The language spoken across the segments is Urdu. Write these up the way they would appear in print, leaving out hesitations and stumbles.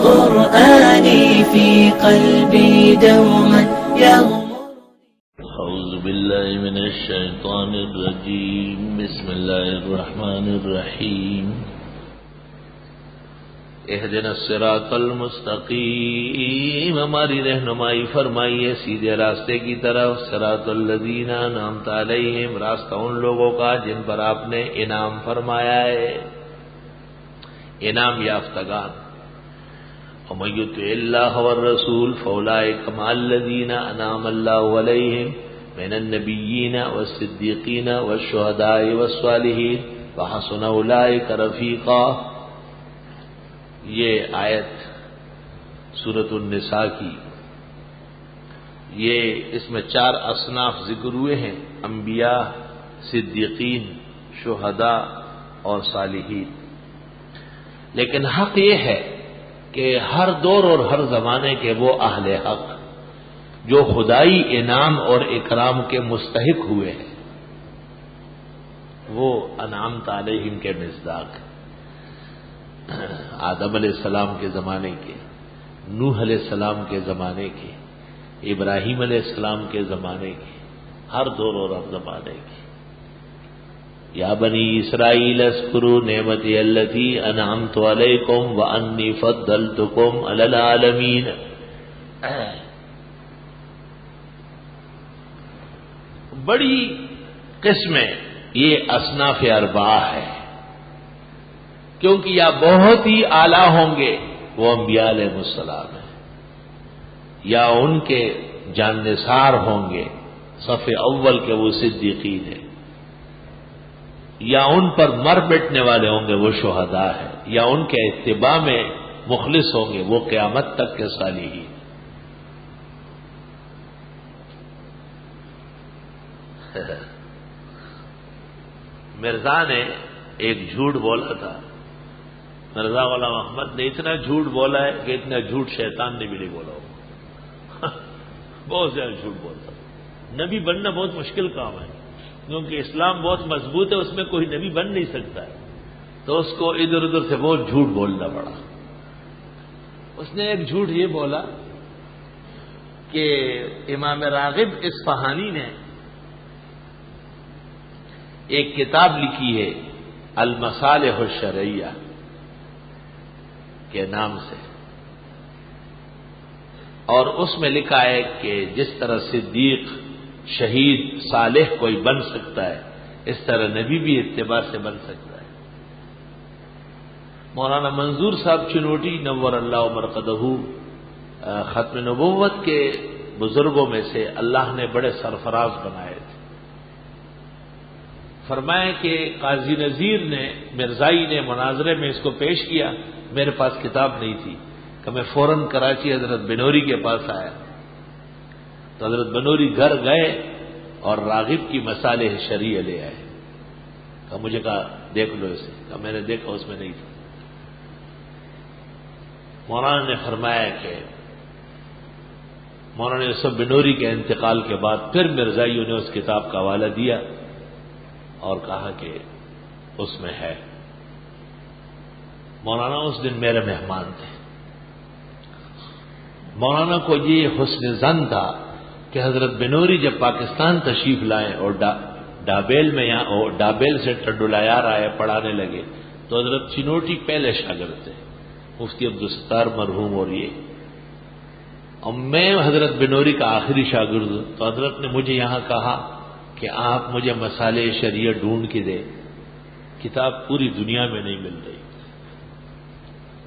قرآني في قلبي دوما يغمر. أعوذ بالله من الشيطان الرجيم. بسم الله الرحمن الرحيم. اهدنا الصراط المستقیم، ہماری رہنمائی فرمائیے سیدھے راستے کی طرف. صراط الذین انعمت علیہم، راستہ ان لوگوں کا جن پر آپ نے انعام فرمایا ہے، انعام یافتگان. ومن یطع اللہ والرسول فاولئک مع الذین انعم اللہ علیہم من النبیین والصدیقین والشہداء والصالحین وحسن اولئک رفیقا. یہ آیت سورۃ النساء کی، یہ اس میں 4 اصناف ذکر ہوئے ہیں: انبیاء، صدیقین، شہداء اور صالحین. لیکن حق یہ ہے کہ ہر دور اور ہر زمانے کے وہ اہل حق جو خدائی انعام اور اکرام کے مستحق ہوئے ہیں، وہ انعمت علیہم کے مصداق ہیں. آدم علیہ السلام کے زمانے کے، نوح علیہ السلام کے زمانے کے، ابراہیم علیہ السلام کے زمانے کے، ہر دور اور ہر زمانے کے. یا بنی اسرائیل اذکروا نعمتی التی انعمت علیکم وانی فضلتکم علی العالمین. بڑی قسمیں یہ اصناف اربعہ ہے، کیونکہ یا بہت ہی اعلیٰ ہوں گے وہ انبیاء علیہ السلام ہیں، یا ان کے جاننثار ہوں گے صف اول کے وہ صدیقین ہیں، یا ان پر مر مٹنے والے ہوں گے وہ شہداء ہیں، یا ان کے اتباع میں مخلص ہوں گے وہ قیامت تک کے صالحین. مرزا نے ایک جھوٹ بولا تھا. مرزا غلام احمد نے اتنا جھوٹ بولا ہے کہ اتنا جھوٹ شیطان نے بھی نہیں بولا ہوگا. بہت زیادہ جھوٹ بولتا. نبی بننا بہت مشکل کام ہے، کیونکہ اسلام بہت مضبوط ہے، اس میں کوئی نبی بن نہیں سکتا ہے، تو اس کو ادھر ادھر سے بہت جھوٹ بولنا پڑا. اس نے ایک جھوٹ یہ بولا کہ امام راغب اصفہانی نے ایک کتاب لکھی ہے المصالح الشرعیہ کے نام سے، اور اس میں لکھا ہے کہ جس طرح صدیق، شہید، صالح کوئی بن سکتا ہے، اس طرح نبی بھی اتباع سے بن سکتا ہے. مولانا منظور صاحب چنوٹی نور اللہ مرقدہ ختم نبوت کے بزرگوں میں سے اللہ نے بڑے سرفراز بنائے تھے. فرمایا کہ قاضی نذیر نے، مرزائی نے مناظرے میں اس کو پیش کیا. میرے پاس کتاب نہیں تھی کہ میں فوراً کراچی حضرت بنوری کے پاس آیا، تو حضرت بنوری گھر گئے اور راغب کی مصالح شرعیہ لے آئے. مجھے کہا دیکھ لو اسے. میں نے دیکھا، اس میں نہیں تھا. مولانا نے فرمایا کہ مولانا یوسف بنوری کے انتقال کے بعد پھر مرزائیوں نے اس کتاب کا حوالہ دیا اور کہا کہ اس میں ہے. مولانا اس دن میرے مہمان تھے. مولانا کو یہ حسن ظن تھا کہ حضرت بنوری جب پاکستان تشریف لائے اور ڈابیل میں یہاں ڈابیل سے ٹنڈولایار آئے پڑھانے لگے، تو حضرت چنوٹی پہلے شاگرد تھے، مفتی عبدالستار مرحوم، اور یہ اور میں حضرت بنوری کا آخری شاگرد ہوں. تو حضرت نے مجھے یہاں کہا کہ آپ مجھے مصالح شریعہ ڈھونڈ کے دے، کتاب پوری دنیا میں نہیں مل رہی.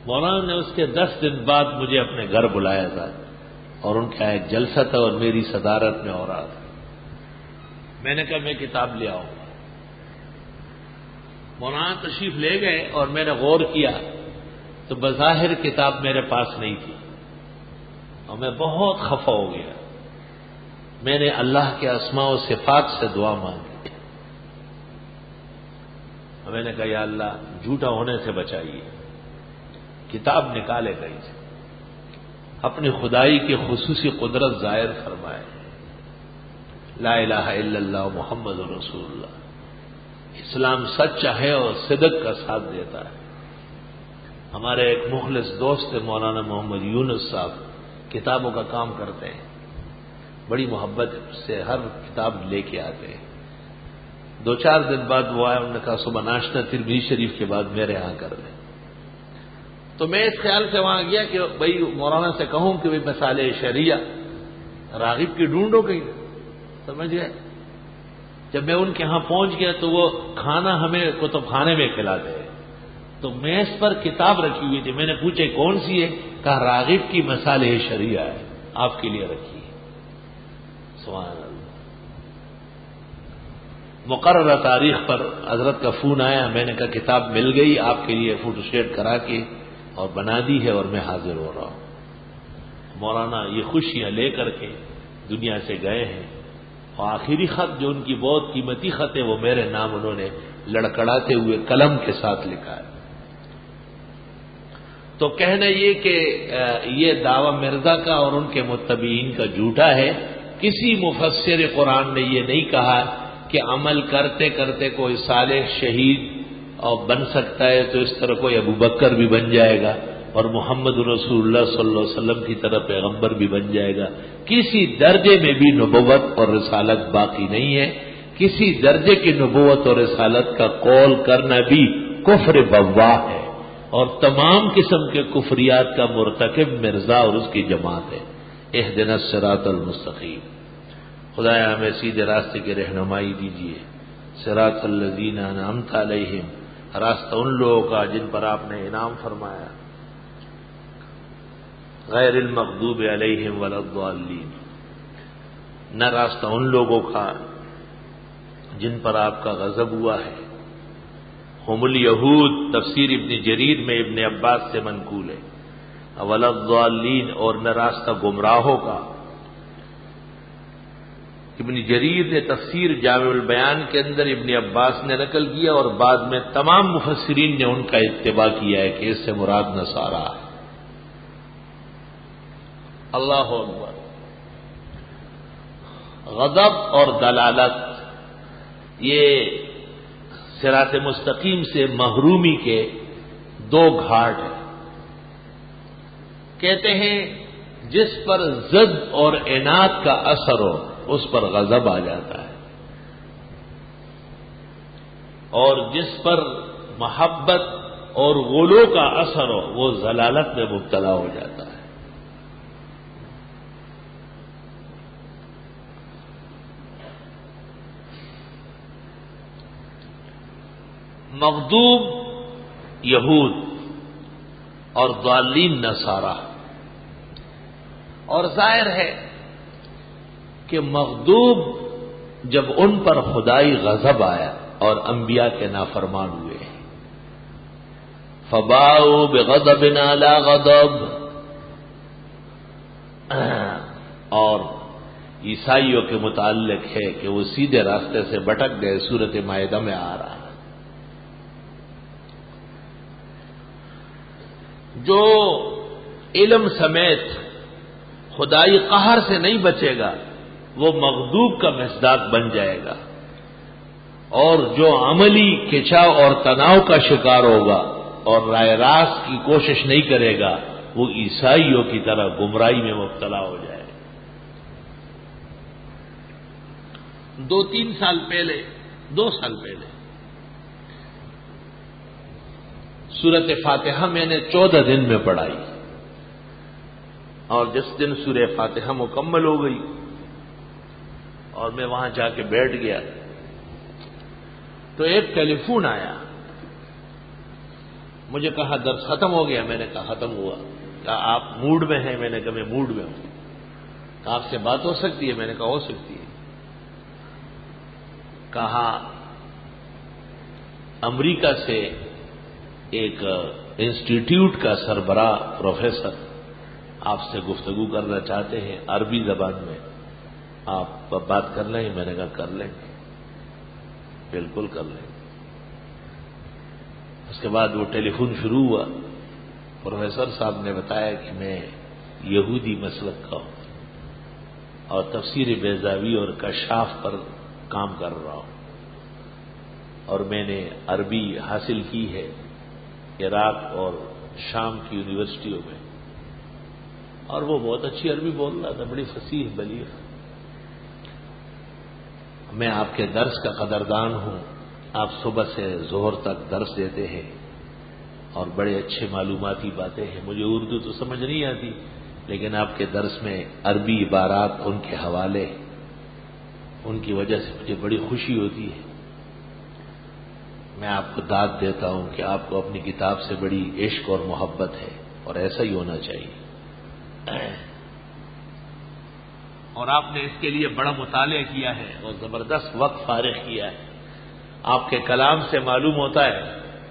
مولانا نے اس کے 10 دن بعد مجھے اپنے گھر بلایا تھا، اور ان کا ایک جلسہ تھا اور میری صدارت میں ہو رہا تھا. میں نے کہا میں کتاب لے آؤں. مولانا تشریف لے گئے اور میں نے غور کیا تو بظاہر کتاب میرے پاس نہیں تھی، اور میں بہت خفا ہو گیا. میں نے اللہ کے اسماء و صفات سے دعا مانگی. میں نے کہا یا اللہ جھوٹا ہونے سے بچائیے. کتاب نکالے گئی سے اپنی خدائی کی خصوصی قدرت ظاہر فرمائے. لا الہ الا اللہ محمد رسول اللہ. اسلام سچا ہے اور صدق کا ساتھ دیتا ہے. ہمارے ایک مخلص دوست مولانا محمد یونس صاحب کتابوں کا کام کرتے ہیں، بڑی محبت سے ہر کتاب لے کے آتے ہیں۔ 2-4 دن بعد وہ آئے، انہوں نے کہا صبح ناشتہ ترمذی شریف کے بعد میرے یہاں کر لیں۔ تو میں اس خیال سے وہاں گیا کہ بھائی مولانا سے کہوں کہ بھائی مسائل شریعہ راغب کی ڈھونڈو کہیں، سمجھ گئے۔ جب میں ان کے ہاں پہنچ گیا تو وہ کھانا ہمیں کتب خانے میں کھلاتے ہیں، تو میز پر کتاب رکھی ہوئی تھی، میں نے پوچھا کون سی ہے؟ کہا راغب کی مسائل شریعہ ہے، آپ کے لیے رکھی ہے۔ سبحان اللہ۔ مقررہ تاریخ پر حضرت کا فون آیا، میں نے کہا کتاب مل گئی، آپ کے لیے فوٹو اسٹیٹ کرا کے اور بنا دی ہے اور میں حاضر ہو رہا ہوں۔ مولانا یہ خوشیاں لے کر کے دنیا سے گئے ہیں، اور آخری خط جو ان کی بہت قیمتی خط ہے وہ میرے نام انہوں نے لڑکڑاتے ہوئے قلم کے ساتھ لکھا ہے۔ تو کہنا یہ کہ یہ دعویٰ مرزا کا اور ان کے متبعین کا جھوٹا ہے۔ کسی مفسر قرآن نے یہ نہیں کہا کہ عمل کرتے کرتے کوئی صالح شہید اور بن سکتا ہے تو اس طرح کوئی ابو بکر بھی بن جائے گا اور محمد رسول اللہ صلی اللہ علیہ وسلم کی طرح پیغمبر بھی بن جائے گا۔ کسی درجے میں بھی نبوت اور رسالت باقی نہیں ہے۔ کسی درجے کی نبوت اور رسالت کا قول کرنا بھی کفر بواح ہے، اور تمام قسم کے کفریات کا مرتکب مرزا اور اس کی جماعت ہے۔ اہدنا الصراط المستقیم، خدایا ہمیں سیدھے راستے کی رہنمائی دیجیے۔ صراط الذین انعمت علیہم، راستہ ان لوگوں کا جن پر آپ نے انعام فرمایا، غیر المغضوب علیہم ولا الضالین، نہ راستہ ان لوگوں کا جن پر آپ کا غضب ہوا ہے۔ ہم الیہود، تفسیر ابن جریر میں ابن عباس سے منقول ہے، ولا الضالین، اور نہ راستہ گمراہوں کا۔ ابن جریر نے تفسیر جامع البیان کے اندر ابن عباس نے نقل کیا، اور بعد میں تمام مفسرین نے ان کا اتباع کیا ہے کہ اس سے مراد نصارہ ہے۔ اللہ اکبر۔ غضب اور دلالت یہ صراط مستقیم سے محرومی کے دو گھاٹ ہیں۔ کہتے ہیں جس پر ضد اور عناد کا اثر ہو اس پر غضب آ جاتا ہے، اور جس پر محبت اور غلو کا اثر ہو وہ ضلالت میں مبتلا ہو جاتا ہے۔ مغضوب یہود اور ضالین نصارہ، اور ظاہر ہے کہ مغضوب جب ان پر خدائی غضب آیا اور انبیاء کے نافرمان ہوئے، فباؤوا بغضب علی غضب، اور عیسائیوں کے متعلق ہے کہ وہ سیدھے راستے سے بھٹک گئے، سورۃ مائدہ میں آ رہا ہے۔ جو علم سمیت خدائی قہر سے نہیں بچے گا وہ مغضوب کا مصداق بن جائے گا، اور جو عملی کچاؤ اور تناؤ کا شکار ہوگا اور رائے راست کی کوشش نہیں کرے گا وہ عیسائیوں کی طرح گمراہی میں مبتلا ہو جائے گا۔ 2 سال پہلے سورۃ فاتحہ میں نے 14 دن میں پڑھائی، اور جس دن سورہ فاتحہ مکمل ہو گئی اور میں وہاں جا کے بیٹھ گیا تو ایک ٹیلی فون آیا، مجھے کہا درس ختم ہو گیا، میں نے کہا ختم ہوا، کہا آپ موڈ میں ہیں، میں نے کہا میں موڈ میں ہوں، کہا آپ سے بات ہو سکتی ہے، میں نے کہا ہو سکتی ہے، کہا امریکہ سے ایک انسٹیٹیوٹ کا سربراہ پروفیسر آپ سے گفتگو کرنا چاہتے ہیں عربی زبان میں، آپ بات کر لیں؟ میں نے کہا کر لیں گے، بالکل کر لیں گے۔ اس کے بعد وہ ٹیلی فون شروع ہوا، پروفیسر صاحب نے بتایا کہ میں یہودی مسلک کا ہوں اور تفسیر بیضاوی اور کشاف پر کام کر رہا ہوں، اور میں نے عربی حاصل کی ہے عراق اور شام کی یونیورسٹیوں میں، اور وہ بہت اچھی عربی بول رہا تھا، بڑی فصیح بلیغ۔ میں آپ کے درس کا قدردان ہوں، آپ صبح سے ظہر تک درس دیتے ہیں اور بڑے اچھے معلوماتی باتیں ہیں۔ مجھے اردو تو سمجھ نہیں آتی، لیکن آپ کے درس میں عربی عبارات، ان کے حوالے، ان کی وجہ سے مجھے بڑی خوشی ہوتی ہے۔ میں آپ کو داد دیتا ہوں کہ آپ کو اپنی کتاب سے بڑی عشق اور محبت ہے، اور ایسا ہی ہونا چاہیے۔ اور آپ نے اس کے لیے بڑا مطالعہ کیا ہے اور زبردست وقت فارغ کیا ہے۔ آپ کے کلام سے معلوم ہوتا ہے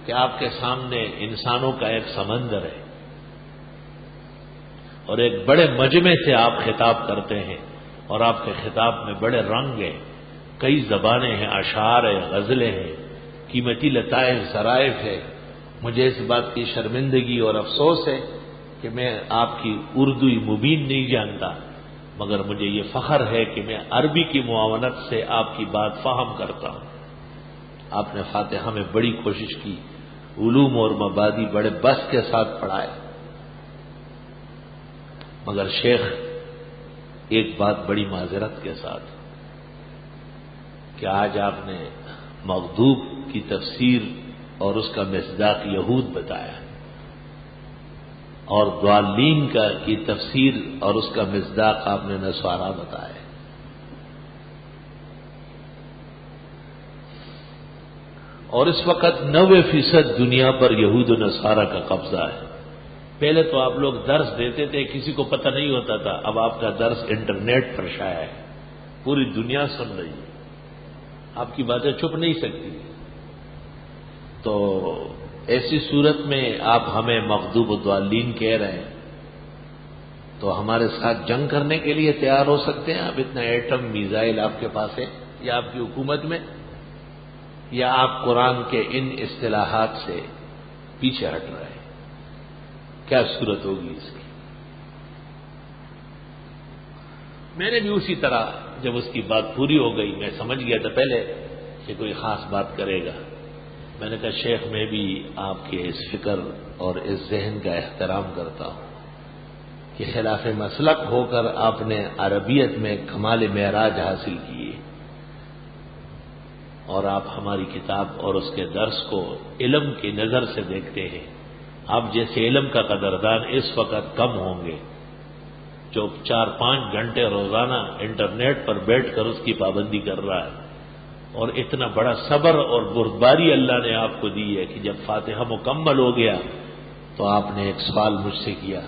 کہ آپ کے سامنے انسانوں کا ایک سمندر ہے، اور ایک بڑے مجمع سے آپ خطاب کرتے ہیں، اور آپ کے خطاب میں بڑے رنگ ہیں، کئی زبانیں ہیں، اشعار ہیں، غزلیں ہیں، قیمتی لطائف ظرائف ہے۔ مجھے اس بات کی شرمندگی اور افسوس ہے کہ میں آپ کی اردوئی مبین نہیں جانتا، مگر مجھے یہ فخر ہے کہ میں عربی کی معاونت سے آپ کی بات فہم کرتا ہوں۔ آپ نے فاتحہ میں بڑی کوشش کی، علوم اور مبادی بڑے بس کے ساتھ پڑھائے، مگر شیخ ایک بات بڑی معذرت کے ساتھ کہ آج آپ نے مغضوب کی تفسیر اور اس کا مصداق یہود بتایا، اور ضالین کی تفسیر اور اس کا مصداق آپ نے نصارا بتایا۔ اور اس وقت 90% دنیا پر یہود و نصارہ کا قبضہ ہے۔ پہلے تو آپ لوگ درس دیتے تھے، کسی کو پتہ نہیں ہوتا تھا، اب آپ کا درس انٹرنیٹ پر شائع ہے، پوری دنیا سن رہی ہے، آپ کی باتیں چھپ نہیں سکتی۔ تو ایسی صورت میں آپ ہمیں مغضوب الضالین کہہ رہے ہیں، تو ہمارے ساتھ جنگ کرنے کے لیے تیار ہو سکتے ہیں؟ اب اتنا ایٹم میزائل آپ کے پاس ہے یا آپ کی حکومت میں، یا آپ قرآن کے ان اصطلاحات سے پیچھے ہٹ رہے ہیں؟ کیا صورت ہوگی اس کی؟ میں نے بھی اسی طرح جب اس کی بات پوری ہو گئی، میں سمجھ گیا تھا پہلے کہ کوئی خاص بات کرے گا۔ میں نے کہا شیخ میں بھی آپ کے اس فکر اور اس ذہن کا احترام کرتا ہوں کہ خلاف مسلک ہو کر آپ نے عربیت میں کمال معراج حاصل کیے، اور آپ ہماری کتاب اور اس کے درس کو علم کی نظر سے دیکھتے ہیں۔ آپ جیسے علم کا قدردان اس وقت کم ہوں گے جو 4-5 گھنٹے روزانہ انٹرنیٹ پر بیٹھ کر اس کی پابندی کر رہا ہے، اور اتنا بڑا صبر اور بردباری اللہ نے آپ کو دی ہے کہ جب فاتحہ مکمل ہو گیا تو آپ نے ایک سوال مجھ سے کیا،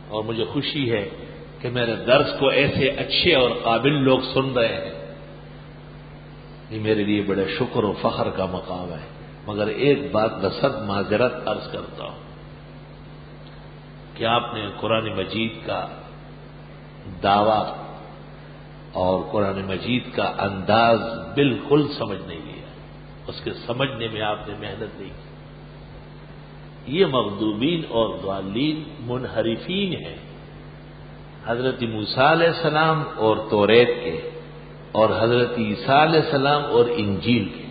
اور مجھے خوشی ہے کہ میرے درس کو ایسے اچھے اور قابل لوگ سن رہے ہیں۔ یہ میرے لیے بڑے شکر و فخر کا مقام ہے، مگر ایک بات بصد معذرت عرض کرتا ہوں کہ آپ نے قرآن مجید کا دعویٰ اور قرآن مجید کا انداز بالکل سمجھ نہیں لیا، اس کے سمجھنے میں آپ نے محنت نہیں کی۔ یہ مغضوبین اور ضالین منحرفین ہیں، حضرت موسیٰ علیہ السلام اور توریت کے، اور حضرت عیسیٰ علیہ السلام اور انجیل کے۔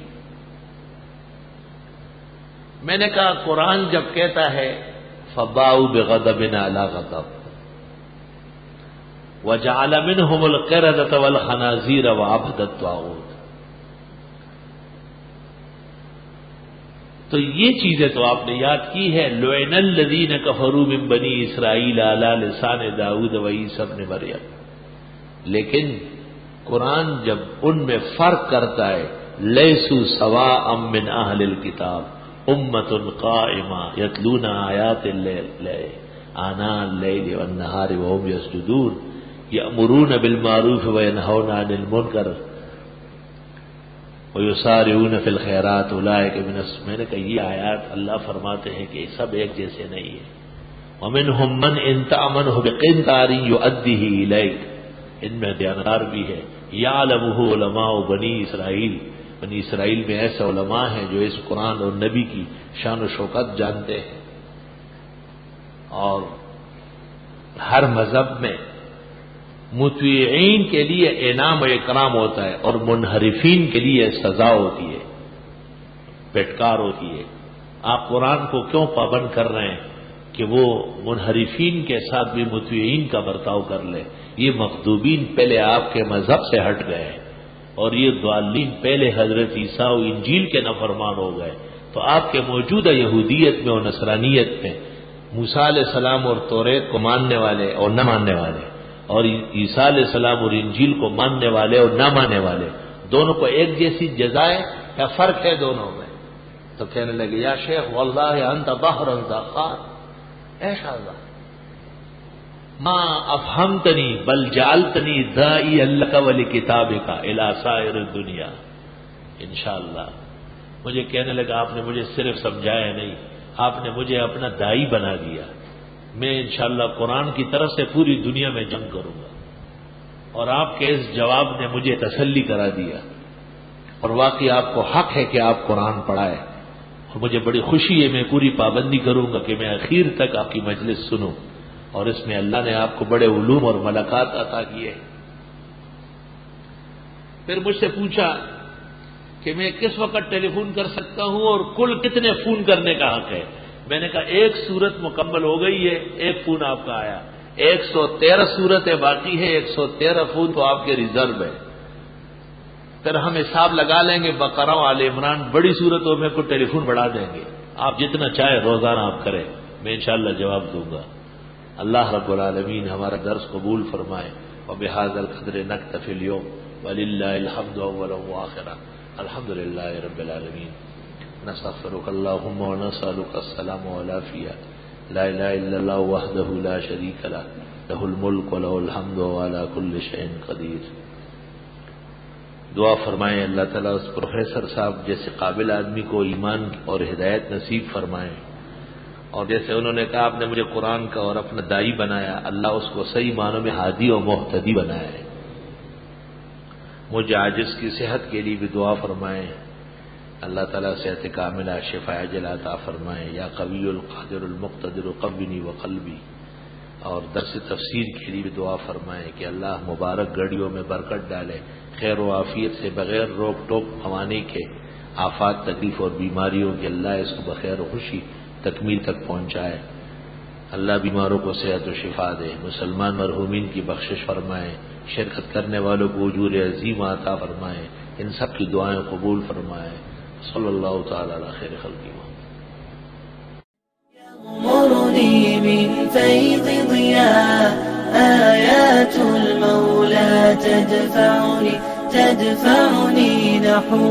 میں نے کہا قرآن جب کہتا ہے فَبَاءُوا بِغَضَبٍ عَلَىٰ غَضَبٍ وَجَعَلَ مِنْهُمُ الْقِرَدَةَ وَالْخَنَازِيرَ وَعَبَدَ الطَّاغُوتَ، تو یہ چیزیں تو آپ نے یاد کی ہے، لُعِنَ الَّذِينَ كَفَرُوا مِن بَنِي إِسْرَائِيلَ عَلَىٰ لِسَانِ داؤد وعیسیٰ ابن مریم، لیکن قرآن جب ان میں فرق کرتا ہے، لیسوا سواء من اہل الکتاب امۃ قائمہ یتلون آیات اللہ آناء اللیل والنہار وهم یسجدون یأمرون بالمعروف وینہون عن المنکر ویسارعون فی الخیرات اولئک من میں نے کہا یہ آیات اللہ فرماتے ہیں کہ سب ایک جیسے نہیں ہیں۔ ومنہم من ان تأمنہ بقنطار یؤدیہ الیک، ان میں دیانتدار بھی ہے، یعلمہ علماء بنی اسرائیل، بنی اسرائیل میں ایسے علماء ہیں جو اس قرآن اور نبی کی شان و شوکت جانتے ہیں۔ اور ہر مذہب میں مطیعین کے لیے انعام و اکرام ہوتا ہے، اور منحرفین کے لیے سزا ہوتی ہے، پھٹکار ہوتی ہے۔ آپ قرآن کو کیوں پابند کر رہے ہیں کہ وہ منحرفین کے ساتھ بھی مطیعین کا برتاؤ کر لے؟ یہ مغضوبین پہلے آپ کے مذہب سے ہٹ گئے اور یہ ضالین پہلے حضرت عیسیٰ و انجیل کے نافرمان ہو گئے، تو آپ کے موجودہ یہودیت میں اور نصرانیت میں موسیٰ علیہ السلام اور توریت کو ماننے والے اور نہ ماننے والے، اور عیسیٰ علیہ السلام اور انجیل کو ماننے والے اور نہ ماننے والے، دونوں کو ایک جیسی جزا ہے یا فرق ہے دونوں میں؟ تو کہنے لگے یا شیخ واللہ انت بحر ذخار، اے شاہزادہ ما افہمتنی بل جعلتنی داعی لک ولکتابک الی سائر الدنیا۔ انشاءاللہ مجھے کہنے لگا آپ نے مجھے صرف سمجھایا نہیں، آپ نے مجھے اپنا داعی بنا دیا، میں انشاءاللہ قرآن کی طرف سے پوری دنیا میں جنگ کروں گا۔ اور آپ کے اس جواب نے مجھے تسلی کرا دیا، اور واقعی آپ کو حق ہے کہ آپ قرآن پڑھائیں، اور مجھے بڑی خوشی ہے، میں پوری پابندی کروں گا کہ میں اخیر تک آپ کی مجلس سنوں، اور اس میں اللہ نے آپ کو بڑے علوم اور ملکات عطا کیے۔ پھر مجھ سے پوچھا کہ میں کس وقت ٹیلی فون کر سکتا ہوں اور کل کتنے فون کرنے کا حق ہے؟ میں نے کہا ایک سورت مکمل ہو گئی ہے، ایک فون آپ کا آیا، 113 صورتیں باقی ہے، 113 فون تو آپ کے ریزرو ہے۔ پھر ہم حساب لگا لیں گے، بقرہ و آل عمران بڑی صورتوں میں کو ٹیلی فون بڑھا دیں گے، آپ جتنا چاہے روزانہ آپ کریں، میں انشاءاللہ جواب دوں گا۔ اللہ رب العالمین ہمارا درس قبول فرمائے۔ وبہذا القدر نکتفی اليوم وللہ الحمد اولا وآخرا، الحمد للہ رب العالمین۔ نستغفرک اللہم ونسألک السلام والعافیہ، لا الہ الا اللہ وحدہ لا شریک لہ، لہ الملک ولہ الحمد وعلی کل شیء قدیر۔ دعا فرمائیں اللہ تعالیٰ اس پروفیسر صاحب جیسے قابل آدمی کو ایمان اور ہدایت نصیب فرمائیں، اور جیسے انہوں نے کہا آپ نے مجھے قرآن کا اور اپنا داعی بنایا، اللہ اس کو صحیح معنوں میں ہادی اور مہتدی بنایا ہے۔ مجھے عاجز کی صحت کے لیے بھی دعا فرمائیں، اللہ تعالیٰ صحت کاملہ شفاء عاجلہ عطا فرمائیں۔ یا قوی القادر المقتدر قوینی وقلبی، اور درس تفسیر کے لیے بھی دعا فرمائیں کہ اللہ مبارک گھڑیوں میں برکت ڈالے، خیر و عافیت سے بغیر روک ٹوک موانع کے آفات تکلیف اور بیماریوں کے اللہ اس کو بخیر و خوشی تکمیل تک پہنچائے۔ اللہ بیماروں کو صحت و شفا دے، مسلمان مرحومین کی بخشش فرمائے، شرکت کرنے والوں کو اجور عظیم عطا فرمائے، ان سب کی دعائیں قبول فرمائے۔ صلی اللہ تعالی علی خیر خلقہ۔ يغمرني من فيض ضياء آيات المولى تدفعني نحو